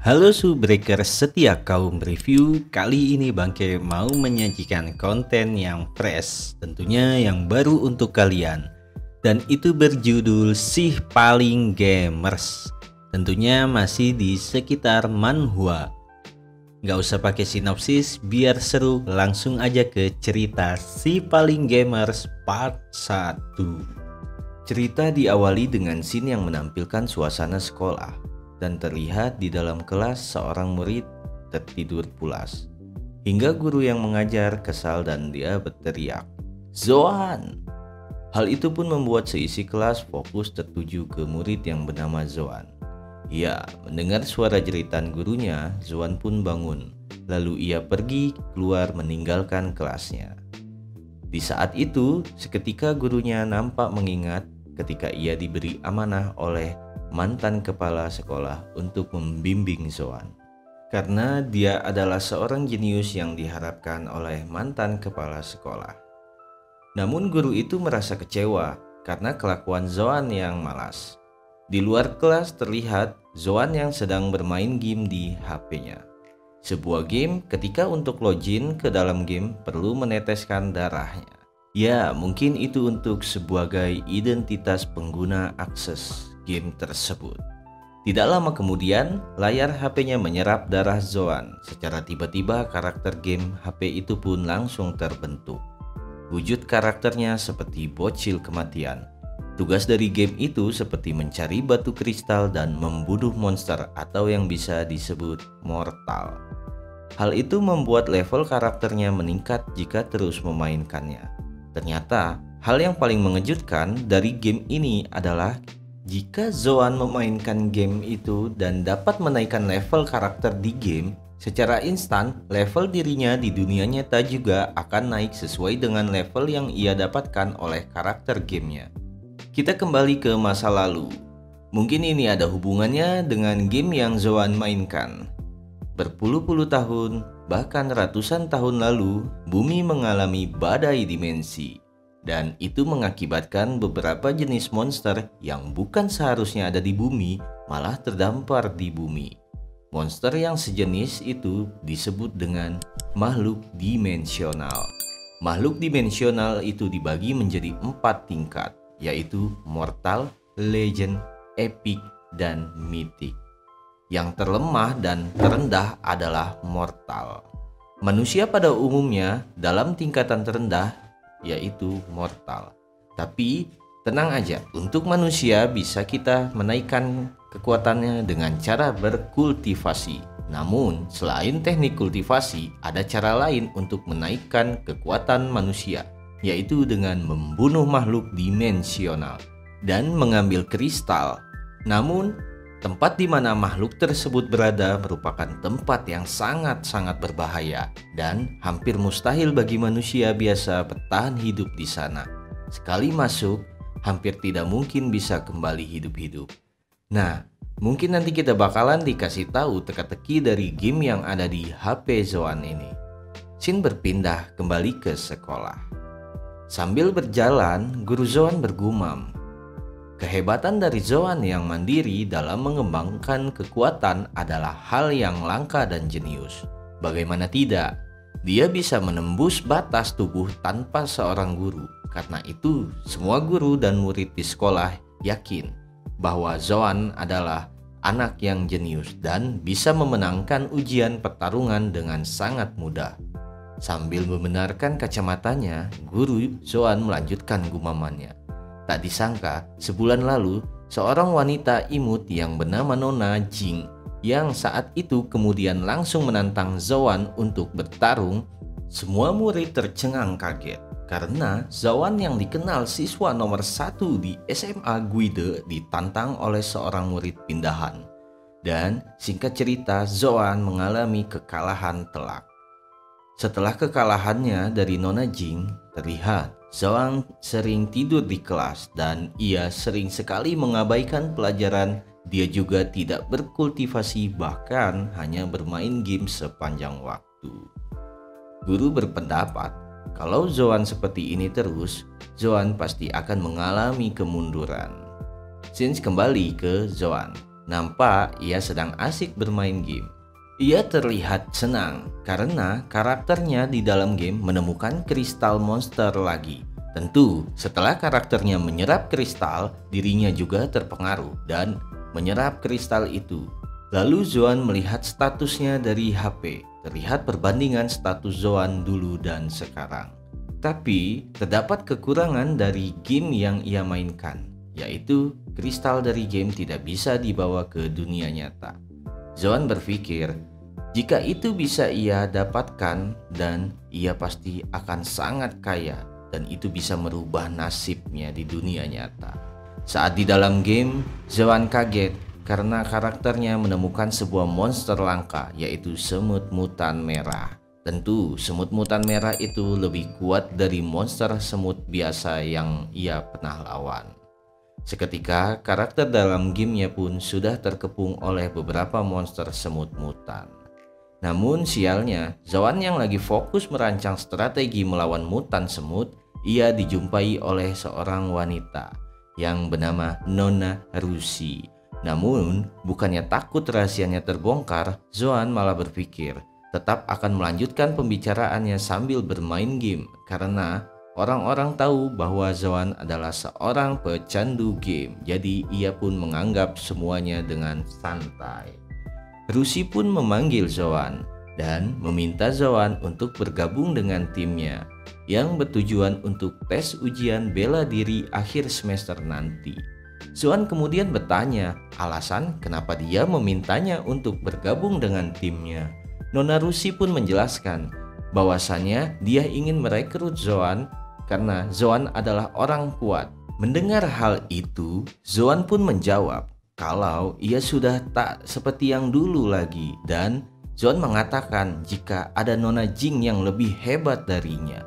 Halo Subreaker setia kaum review, kali ini Bangke mau menyajikan konten yang fresh, tentunya yang baru untuk kalian. Dan itu berjudul Si Paling Gamers. Tentunya masih di sekitar manhwa. Gak usah pakai sinopsis, biar seru, langsung aja ke cerita Si Paling Gamers part 1. Cerita diawali dengan scene yang menampilkan suasana sekolah dan terlihat di dalam kelas seorang murid tertidur pulas. Hingga guru yang mengajar kesal dan dia berteriak, "Zoan!" Hal itu pun membuat seisi kelas fokus tertuju ke murid yang bernama Zoan. Ya, mendengar suara jeritan gurunya, Zoan pun bangun. Lalu ia pergi keluar meninggalkan kelasnya. Di saat itu, seketika gurunya nampak mengingat ketika ia diberi amanah oleh mantan kepala sekolah untuk membimbing Zoan. Karena dia adalah seorang jenius yang diharapkan oleh mantan kepala sekolah. Namun guru itu merasa kecewa karena kelakuan Zoan yang malas. Di luar kelas terlihat Zoan yang sedang bermain game di HP-nya. Sebuah game ketika untuk login ke dalam game perlu meneteskan darahnya. Ya, mungkin itu untuk sebagai identitas pengguna akses game tersebut. Tidak lama kemudian, layar HP-nya menyerap darah Zoan. Secara tiba-tiba karakter game HP itu pun langsung terbentuk. Wujud karakternya seperti bocil kematian. Tugas dari game itu seperti mencari batu kristal dan membunuh monster atau yang bisa disebut mortal. Hal itu membuat level karakternya meningkat jika terus memainkannya. Ternyata, hal yang paling mengejutkan dari game ini adalah jika Zoan memainkan game itu dan dapat menaikkan level karakter di game, secara instan level dirinya di dunia nyata juga akan naik sesuai dengan level yang ia dapatkan oleh karakter gamenya. Kita kembali ke masa lalu. Mungkin ini ada hubungannya dengan game yang Zoan mainkan. Berpuluh-puluh tahun, bahkan ratusan tahun lalu, bumi mengalami badai dimensi. Dan itu mengakibatkan beberapa jenis monster yang bukan seharusnya ada di bumi, malah terdampar di bumi. Monster yang sejenis itu disebut dengan makhluk dimensional. Makhluk dimensional itu dibagi menjadi 4 tingkat, yaitu mortal, legend, epic, dan mythic. Yang terlemah dan terendah adalah mortal. Manusia pada umumnya dalam tingkatan terendah yaitu mortal. Tapi tenang aja, untuk manusia bisa kita menaikkan kekuatannya dengan cara berkultivasi. Namun selain teknik kultivasi, ada cara lain untuk menaikkan kekuatan manusia, yaitu dengan membunuh makhluk dimensional dan mengambil kristal. Namun tempat di mana makhluk tersebut berada merupakan tempat yang sangat-sangat berbahaya dan hampir mustahil bagi manusia biasa bertahan hidup di sana. Sekali masuk, hampir tidak mungkin bisa kembali hidup-hidup. Nah, mungkin nanti kita bakalan dikasih tahu teka-teki dari game yang ada di HP Zoan ini. Scene berpindah kembali ke sekolah. Sambil berjalan, guru Zoan bergumam, "Kehebatan dari Zoan yang mandiri dalam mengembangkan kekuatan adalah hal yang langka dan jenius. Bagaimana tidak? Dia bisa menembus batas tubuh tanpa seorang guru. Karena itu, semua guru dan murid di sekolah yakin bahwa Zoan adalah anak yang jenius dan bisa memenangkan ujian pertarungan dengan sangat mudah." Sambil membenarkan kacamatanya, guru Zoan melanjutkan gumamannya. Tak disangka, sebulan lalu, seorang wanita imut yang bernama Nona Jing yang saat itu kemudian langsung menantang Zoan untuk bertarung. Semua murid tercengang kaget karena Zoan yang dikenal siswa nomor 1 di SMA Guide ditantang oleh seorang murid pindahan. Dan singkat cerita, Zoan mengalami kekalahan telak. Setelah kekalahannya dari Nona Jing, terlihat Zoan sering tidur di kelas dan ia sering sekali mengabaikan pelajaran. Dia juga tidak berkultivasi, bahkan hanya bermain game sepanjang waktu. Guru berpendapat kalau Zoan seperti ini terus, Zoan pasti akan mengalami kemunduran. Scene kembali ke Zoan. Nampak ia sedang asik bermain game. Ia terlihat senang karena karakternya di dalam game menemukan kristal monster lagi. Tentu, setelah karakternya menyerap kristal, dirinya juga terpengaruh dan menyerap kristal itu. Lalu Zoan melihat statusnya dari HP. Terlihat perbandingan status Zoan dulu dan sekarang. Tapi, terdapat kekurangan dari game yang ia mainkan, yaitu kristal dari game tidak bisa dibawa ke dunia nyata. Zoan berpikir, jika itu bisa ia dapatkan dan ia pasti akan sangat kaya dan itu bisa merubah nasibnya di dunia nyata. Saat di dalam game, Zoan kaget karena karakternya menemukan sebuah monster langka, yaitu semut mutan merah. Tentu, semut mutan merah itu lebih kuat dari monster semut biasa yang ia pernah lawan. Seketika, karakter dalam gamenya pun sudah terkepung oleh beberapa monster semut mutan. Namun sialnya, Zoan yang lagi fokus merancang strategi melawan mutan semut, ia dijumpai oleh seorang wanita yang bernama Nona Rusi. Namun, bukannya takut rahasianya terbongkar, Zoan malah berpikir tetap akan melanjutkan pembicaraannya sambil bermain game karena orang-orang tahu bahwa Zoan adalah seorang pecandu game, jadi ia pun menganggap semuanya dengan santai. Rusi pun memanggil Zoan dan meminta Zoan untuk bergabung dengan timnya yang bertujuan untuk tes ujian bela diri akhir semester nanti. Zoan kemudian bertanya alasan kenapa dia memintanya untuk bergabung dengan timnya. Nona Rusi pun menjelaskan bahwasannya dia ingin merekrut Zoan karena Zoan adalah orang kuat. Mendengar hal itu, Zoan pun menjawab kalau ia sudah tak seperti yang dulu lagi dan Zoan mengatakan jika ada Nona Jing yang lebih hebat darinya.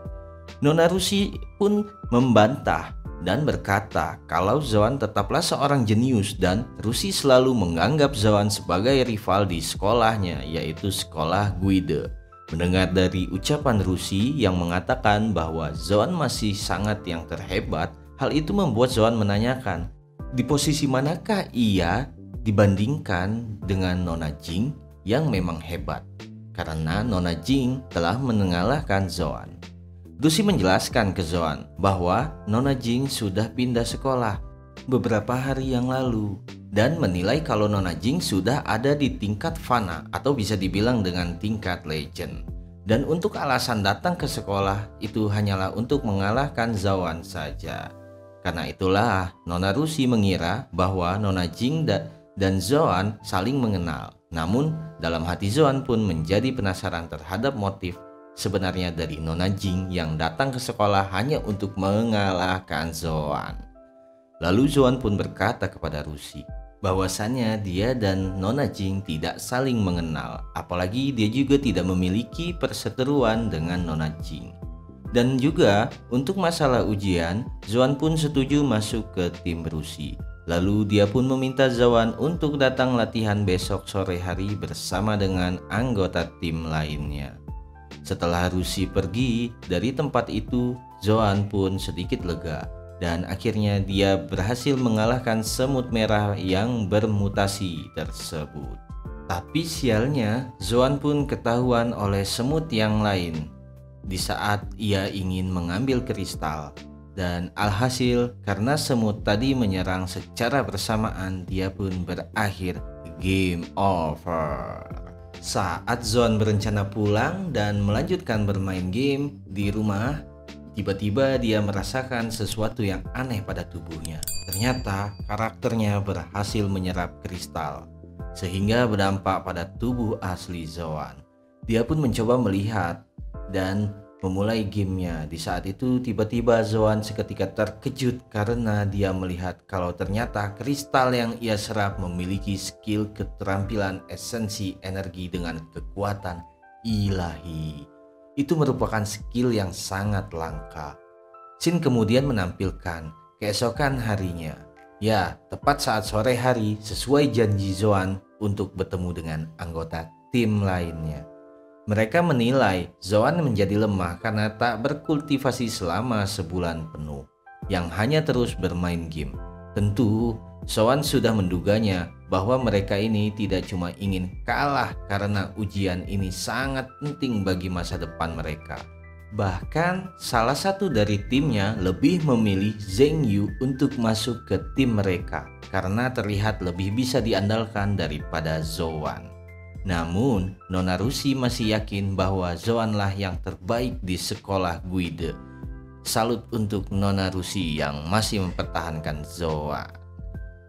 Nona Rusi pun membantah dan berkata kalau Zoan tetaplah seorang jenius dan Rusi selalu menganggap Zoan sebagai rival di sekolahnya, yaitu sekolah Guide. Mendengar dari ucapan Rusi yang mengatakan bahwa Zoan masih sangat yang terhebat, hal itu membuat Zoan menanyakan, di posisi manakah ia dibandingkan dengan Nona Jing yang memang hebat? Karena Nona Jing telah mengalahkan Zoan. Rusi menjelaskan ke Zoan bahwa Nona Jing sudah pindah sekolah beberapa hari yang lalu dan menilai kalau Nona Jing sudah ada di tingkat fana atau bisa dibilang dengan tingkat legend. Dan untuk alasan datang ke sekolah itu hanyalah untuk mengalahkan Zoan saja. Karena itulah Nona Rusi mengira bahwa Nona Jing dan Zoan saling mengenal. Namun dalam hati Zoan pun menjadi penasaran terhadap motif sebenarnya dari Nona Jing yang datang ke sekolah hanya untuk mengalahkan Zoan. Lalu Zoan pun berkata kepada Rusi bahwasannya dia dan Nona Jing tidak saling mengenal, apalagi dia juga tidak memiliki perseteruan dengan Nona Jing. Dan juga untuk masalah ujian, Zoan pun setuju masuk ke tim Rusi. Lalu dia pun meminta Zoan untuk datang latihan besok sore hari bersama dengan anggota tim lainnya. Setelah Rusi pergi dari tempat itu, Zoan pun sedikit lega dan akhirnya dia berhasil mengalahkan semut merah yang bermutasi tersebut. Tapi sialnya, Zoan pun ketahuan oleh semut yang lain di saat ia ingin mengambil kristal. Dan alhasil karena semut tadi menyerang secara bersamaan, dia pun berakhir game over. Saat Zoan berencana pulang dan melanjutkan bermain game di rumah, tiba-tiba dia merasakan sesuatu yang aneh pada tubuhnya. Ternyata karakternya berhasil menyerap kristal, sehingga berdampak pada tubuh asli Zoan. Dia pun mencoba melihat dan memulai gamenya. Di saat itu tiba-tiba Zoan seketika terkejut karena dia melihat kalau ternyata kristal yang ia serap memiliki skill keterampilan esensi energi dengan kekuatan ilahi. Itu merupakan skill yang sangat langka. Scene kemudian menampilkan keesokan harinya. Ya, tepat saat sore hari sesuai janji Zoan untuk bertemu dengan anggota tim lainnya. Mereka menilai Zoan menjadi lemah karena tak berkultivasi selama sebulan penuh, yang hanya terus bermain game. Tentu, Zoan sudah menduganya bahwa mereka ini tidak cuma ingin kalah karena ujian ini sangat penting bagi masa depan mereka. Bahkan salah satu dari timnya lebih memilih Zheng Yu untuk masuk ke tim mereka karena terlihat lebih bisa diandalkan daripada Zoan. Namun Nona Rusi masih yakin bahwa Zoan lah yang terbaik di sekolah Guide. Salut untuk Nona Rusi yang masih mempertahankan Zoan.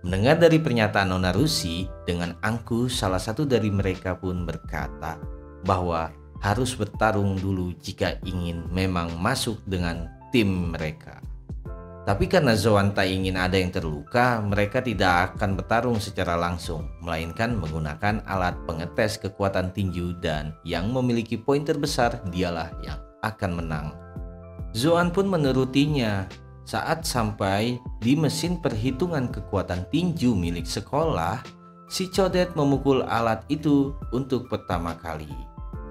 Mendengar dari pernyataan Nona Rusi, dengan angkuh salah satu dari mereka pun berkata bahwa harus bertarung dulu jika ingin memang masuk dengan tim mereka. Tapi karena Zoan tak ingin ada yang terluka, mereka tidak akan bertarung secara langsung, melainkan menggunakan alat pengetes kekuatan tinju dan yang memiliki poin terbesar dialah yang akan menang. Zoan pun menurutinya. Saat sampai di mesin perhitungan kekuatan tinju milik sekolah, si Codet memukul alat itu untuk pertama kali.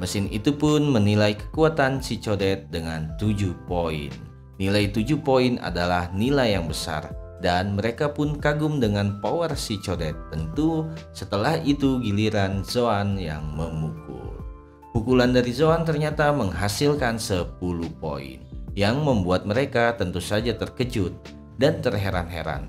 Mesin itu pun menilai kekuatan si Codet dengan 7 poin. Nilai 7 poin adalah nilai yang besar dan mereka pun kagum dengan power si Codet. Tentu setelah itu giliran Zoan yang memukul. Pukulan dari Zoan ternyata menghasilkan 10 poin. Yang membuat mereka tentu saja terkejut dan terheran-heran.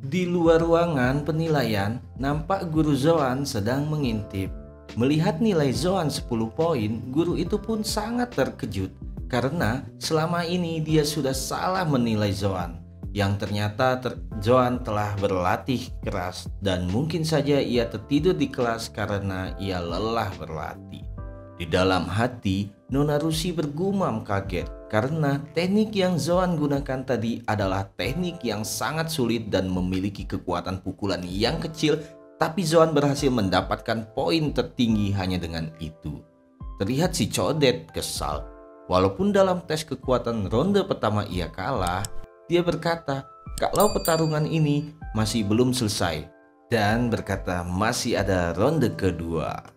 Di luar ruangan penilaian, nampak guru Zoan sedang mengintip. Melihat nilai Zoan 10 poin, guru itu pun sangat terkejut karena selama ini dia sudah salah menilai Zoan. Yang ternyata Zoan telah berlatih keras dan mungkin saja ia tertidur di kelas karena ia lelah berlatih. Di dalam hati, Nona Rusi bergumam kaget karena teknik yang Zoan gunakan tadi adalah teknik yang sangat sulit dan memiliki kekuatan pukulan yang kecil, tapi Zoan berhasil mendapatkan poin tertinggi hanya dengan itu. Terlihat si Codet kesal. Walaupun dalam tes kekuatan ronde pertama ia kalah, dia berkata kalau pertarungan ini masih belum selesai dan berkata masih ada ronde kedua.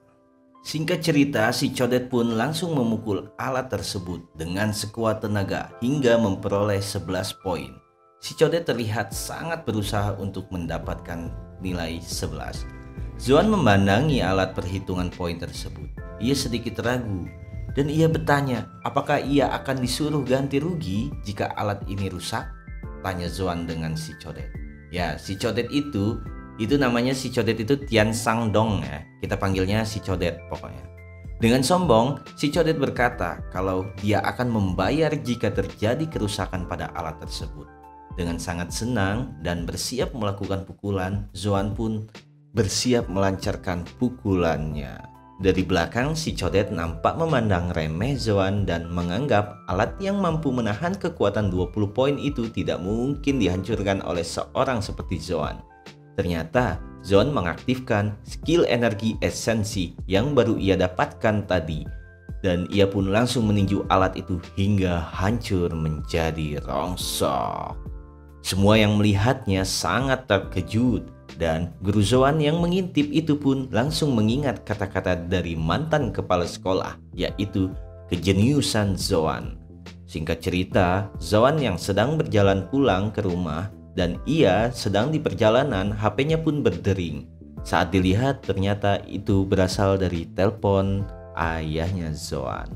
Singkat cerita, si Codet pun langsung memukul alat tersebut dengan sekuat tenaga hingga memperoleh 11 poin. Si Codet terlihat sangat berusaha untuk mendapatkan nilai 11. Zoan memandangi alat perhitungan poin tersebut. Ia sedikit ragu dan ia bertanya apakah ia akan disuruh ganti rugi jika alat ini rusak? Tanya Zoan dengan si Codet. Ya, si Codet itu namanya si Codet itu Tian Sang Dong ya. Kita panggilnya si Codet pokoknya. Dengan sombong, si Codet berkata kalau dia akan membayar jika terjadi kerusakan pada alat tersebut. Dengan sangat senang dan bersiap melakukan pukulan, Zoan pun bersiap melancarkan pukulannya. Dari belakang, si Codet nampak memandang remeh Zoan dan menganggap alat yang mampu menahan kekuatan 20 poin itu tidak mungkin dihancurkan oleh seorang seperti Zoan. Ternyata Zoan mengaktifkan skill energi esensi yang baru ia dapatkan tadi dan ia pun langsung meninju alat itu hingga hancur menjadi rongsok. Semua yang melihatnya sangat terkejut dan guru Zoan yang mengintip itu pun langsung mengingat kata-kata dari mantan kepala sekolah, yaitu kejeniusan Zoan. Singkat cerita, Zoan yang sedang berjalan pulang ke rumah dan ia sedang di perjalanan, HP-nya pun berdering. Saat dilihat ternyata itu berasal dari telepon ayahnya Zoan.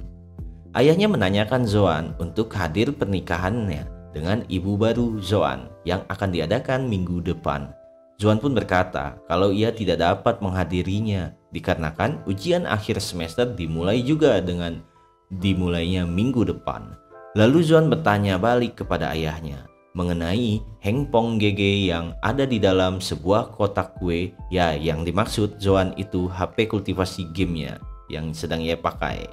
Ayahnya menanyakan Zoan untuk hadir pernikahannya dengan ibu baru Zoan yang akan diadakan minggu depan. Zoan pun berkata kalau ia tidak dapat menghadirinya dikarenakan ujian akhir semester dimulai juga dengan dimulainya minggu depan. Lalu Zoan bertanya balik kepada ayahnya mengenai handphone GG yang ada di dalam sebuah kotak kue. Ya, yang dimaksud Zoan itu HP kultivasi gamenya yang sedang ia pakai.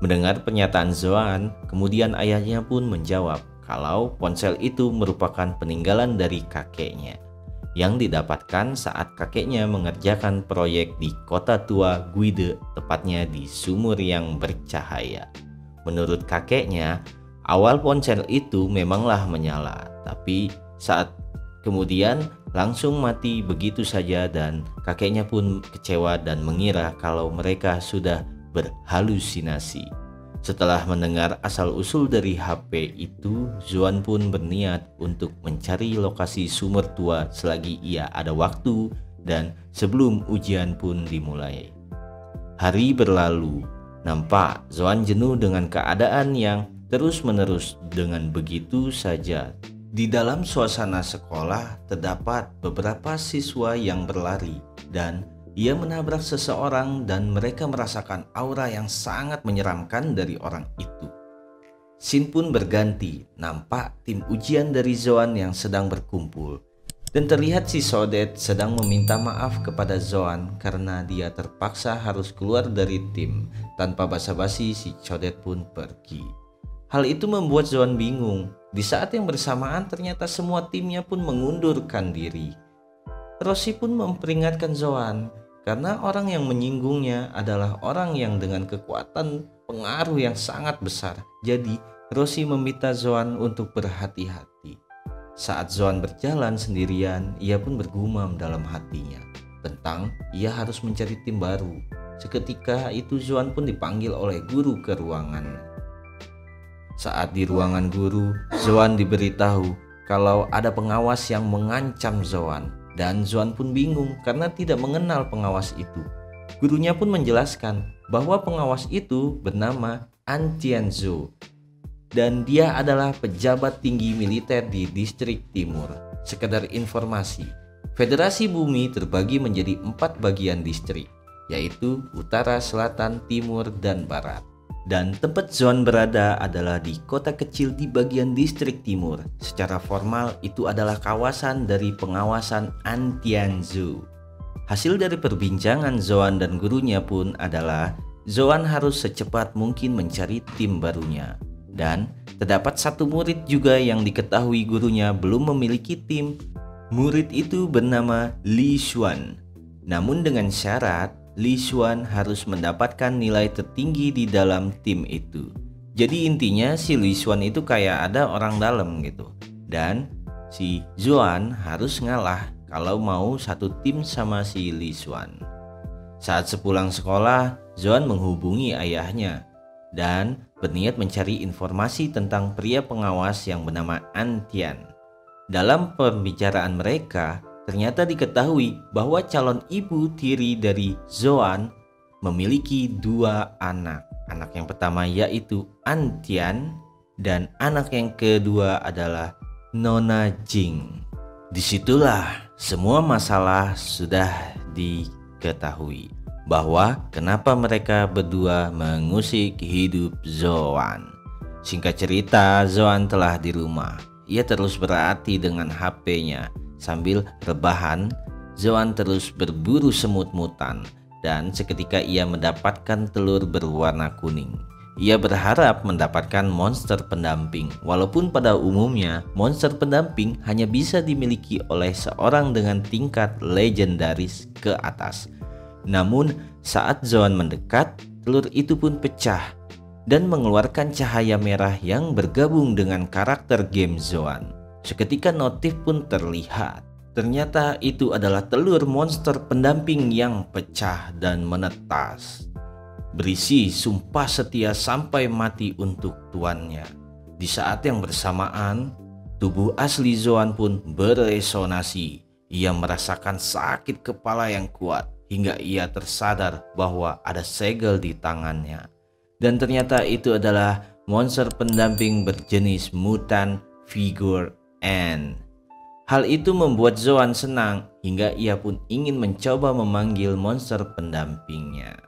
Mendengar pernyataan Zoan, kemudian ayahnya pun menjawab kalau ponsel itu merupakan peninggalan dari kakeknya yang didapatkan saat kakeknya mengerjakan proyek di kota tua Guide, tepatnya di sumur yang bercahaya. Menurut kakeknya, awal ponsel itu memanglah menyala, tapi saat kemudian langsung mati begitu saja dan kakeknya pun kecewa dan mengira kalau mereka sudah berhalusinasi. Setelah mendengar asal-usul dari HP itu, Zuan pun berniat untuk mencari lokasi sumur tua selagi ia ada waktu dan sebelum ujian pun dimulai. Hari berlalu, nampak Zuan jenuh dengan keadaan yang terus-menerus dengan begitu saja. Di dalam suasana sekolah terdapat beberapa siswa yang berlari dan ia menabrak seseorang dan mereka merasakan aura yang sangat menyeramkan dari orang itu. Scene pun berganti, nampak tim ujian dari Zoan yang sedang berkumpul. Dan terlihat si Sodet sedang meminta maaf kepada Zoan karena dia terpaksa harus keluar dari tim. Tanpa basa-basi si Sodet pun pergi. Hal itu membuat Zoan bingung. Di saat yang bersamaan ternyata semua timnya pun mengundurkan diri. Rosie pun memperingatkan Zoan karena orang yang menyinggungnya adalah orang yang dengan kekuatan pengaruh yang sangat besar. Jadi Rosie meminta Zoan untuk berhati-hati. Saat Zoan berjalan sendirian, ia pun bergumam dalam hatinya tentang ia harus mencari tim baru. Seketika itu Zoan pun dipanggil oleh guru ke ruangan. Saat di ruangan guru, Zoan diberitahu kalau ada pengawas yang mengancam Zoan. Dan Zoan pun bingung karena tidak mengenal pengawas itu. Gurunya pun menjelaskan bahwa pengawas itu bernama An Tianzhou dan dia adalah pejabat tinggi militer di distrik timur. Sekedar informasi, Federasi Bumi terbagi menjadi 4 bagian distrik, yaitu utara, selatan, timur, dan barat. Dan tempat Zoan berada adalah di kota kecil di bagian distrik timur. Secara formal itu adalah kawasan dari pengawasan An Tianzhou. Hasil dari perbincangan Zoan dan gurunya pun adalah Zoan harus secepat mungkin mencari tim barunya. Dan terdapat satu murid juga yang diketahui gurunya belum memiliki tim. Murid itu bernama Li Xuan. Namun dengan syarat Li Xuan harus mendapatkan nilai tertinggi di dalam tim itu. Jadi intinya si Li Xuan itu kayak ada orang dalam gitu. Dan si Zoan harus ngalah kalau mau satu tim sama si Li Xuan. Saat sepulang sekolah, Zoan menghubungi ayahnya dan berniat mencari informasi tentang pria pengawas yang bernama An Tian. Dalam pembicaraan mereka, ternyata diketahui bahwa calon ibu tiri dari Zoan memiliki 2 anak. Anak yang pertama yaitu An Tian dan anak yang kedua adalah Nona Jing. Disitulah semua masalah sudah diketahui bahwa kenapa mereka berdua mengusik hidup Zoan. Singkat cerita, Zoan telah di rumah. Ia terus berhati dengan HP-nya. Sambil rebahan, Zoan terus berburu semut-mutan dan seketika ia mendapatkan telur berwarna kuning. Ia berharap mendapatkan monster pendamping, walaupun pada umumnya monster pendamping hanya bisa dimiliki oleh seorang dengan tingkat legendaris ke atas. Namun saat Zoan mendekat, telur itu pun pecah dan mengeluarkan cahaya merah yang bergabung dengan karakter game Zoan. Seketika notif pun terlihat. Ternyata itu adalah telur monster pendamping yang pecah dan menetas. Berisi sumpah setia sampai mati untuk tuannya. Di saat yang bersamaan, tubuh asli Zoan pun beresonasi. Ia merasakan sakit kepala yang kuat hingga ia tersadar bahwa ada segel di tangannya. Dan ternyata itu adalah monster pendamping berjenis mutan figur N. Hal itu membuat Zoan senang hingga ia pun ingin mencoba memanggil monster pendampingnya.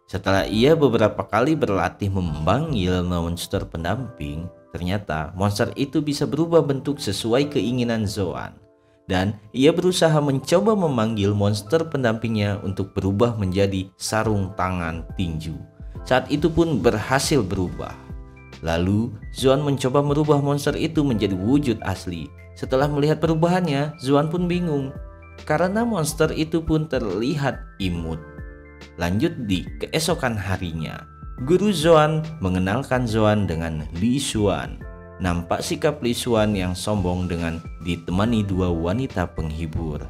Setelah ia beberapa kali berlatih memanggil monster pendamping, ternyata monster itu bisa berubah bentuk sesuai keinginan Zoan. Dan ia berusaha mencoba memanggil monster pendampingnya untuk berubah menjadi sarung tangan tinju. Saat itu pun berhasil berubah. Lalu Zoan mencoba merubah monster itu menjadi wujud asli. Setelah melihat perubahannya, Zoan pun bingung karena monster itu pun terlihat imut. Lanjut di keesokan harinya, guru Zoan mengenalkan Zoan dengan Li Xuan. Nampak sikap Li Xuan yang sombong dengan ditemani 2 wanita penghibur.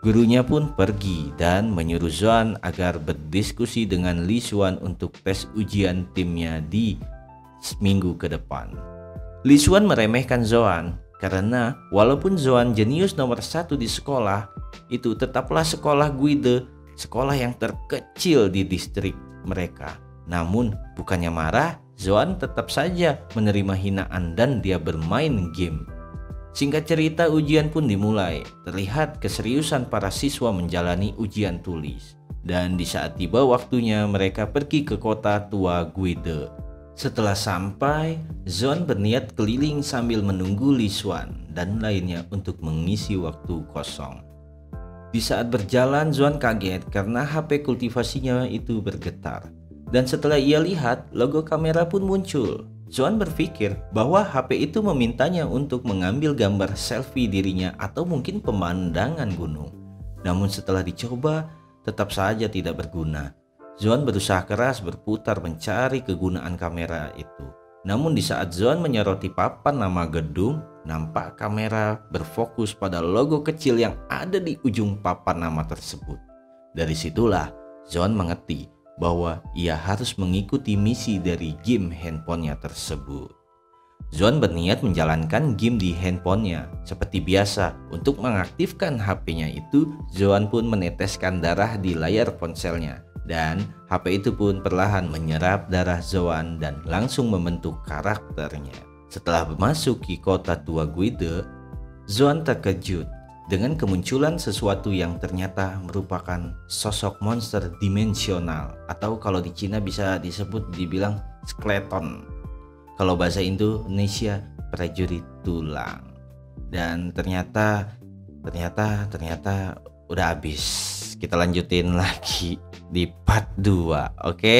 Gurunya pun pergi dan menyuruh Zoan agar berdiskusi dengan Li Xuan untuk tes ujian timnya di seminggu ke depan. Li Xuan meremehkan Zoan karena walaupun Zoan jenius nomor 1 di sekolah, itu tetaplah sekolah Guide, sekolah yang terkecil di distrik mereka. Namun bukannya marah, Zoan tetap saja menerima hinaan dan dia bermain game. Singkat cerita, ujian pun dimulai. Terlihat keseriusan para siswa menjalani ujian tulis. Dan di saat tiba waktunya, mereka pergi ke kota tua Guide. Setelah sampai, Zoan berniat keliling sambil menunggu Li Xuan dan lainnya untuk mengisi waktu kosong. Di saat berjalan, Zoan kaget karena HP kultivasinya itu bergetar. Dan setelah ia lihat, logo kamera pun muncul. Zoan berpikir bahwa HP itu memintanya untuk mengambil gambar selfie dirinya atau mungkin pemandangan gunung. Namun setelah dicoba, tetap saja tidak berguna. Zoan berusaha keras berputar mencari kegunaan kamera itu. Namun di saat Zoan menyoroti papan nama gedung, nampak kamera berfokus pada logo kecil yang ada di ujung papan nama tersebut. Dari situlah Zoan mengerti bahwa ia harus mengikuti misi dari game handphonenya tersebut. Zoan berniat menjalankan game di handphonenya. Seperti biasa, untuk mengaktifkan HP-nya itu, Zoan pun meneteskan darah di layar ponselnya. Dan HP itu pun perlahan menyerap darah Zoan dan langsung membentuk karakternya. Setelah memasuki kota tua Guide, Zoan terkejut dengan kemunculan sesuatu yang ternyata merupakan sosok monster dimensional, atau kalau di Cina bisa dibilang skeleton. Kalau bahasa Indonesia prajurit tulang. Dan ternyata udah habis. Kita lanjutin lagi di part 2, oke?